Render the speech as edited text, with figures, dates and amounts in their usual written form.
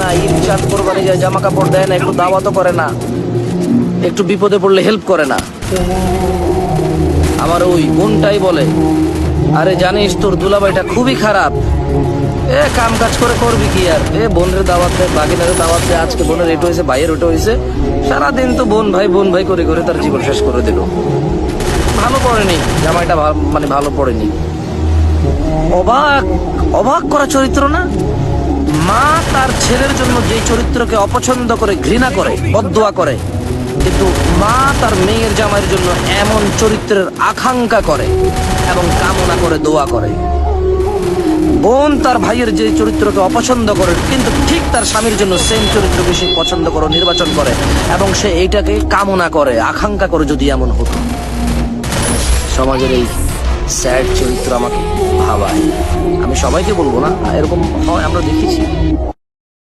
না, ঈদ চাঁদ কোরবানি যায়, জামা কাপড় দেয় না, একটু দাওয়াতও করে না, একটু বিপদে পড়লে হেল্প করে না। আমার ওই বোনটাই বলে, আরে জানিস তোর দুলাভাইটা খুবই খারাপ, কাম কাজ করে করবি কি আর, বোনের দাওয়াত দেয়, বাগিনারে দাওয়াত দেয়, আজকে বোনের এটা হয়েছে, ভাইয়ের ওটা হয়েছে, সারাদিন তো বোন ভাই করে করে তার জীবন শেষ করে দিল। ভালো পড়েনি জামাইটা, মানে ভালো পড়েনি। অবাক অবাক করা চরিত্র না? মা তার ছেলের জন্য যে চরিত্রকে অপছন্দ করে, ঘৃণা করে, বদদোয়া করে, কিন্তু মা তার মেয়ের জামাইয়ের জন্য এমন চরিত্রের আকাঙ্ক্ষা করে এবং কামনা করে, দোয়া করে। বোন তার ভাইয়ের যে চরিত্রকে অপছন্দ করে, কিন্তু ঠিক তার স্বামীর জন্য সেম চরিত্রকে সে পছন্দ করে, নির্বাচন করে, এবং সে এইটাকে কামনা করে, আকাঙ্ক্ষা করে যদি এমন হতো। সমাজের এই স্যাড চরিত্র আমাকে ভাবায়। আমি সবাইকে বলবো না, এরকম হয়, আমরা দেখেছি।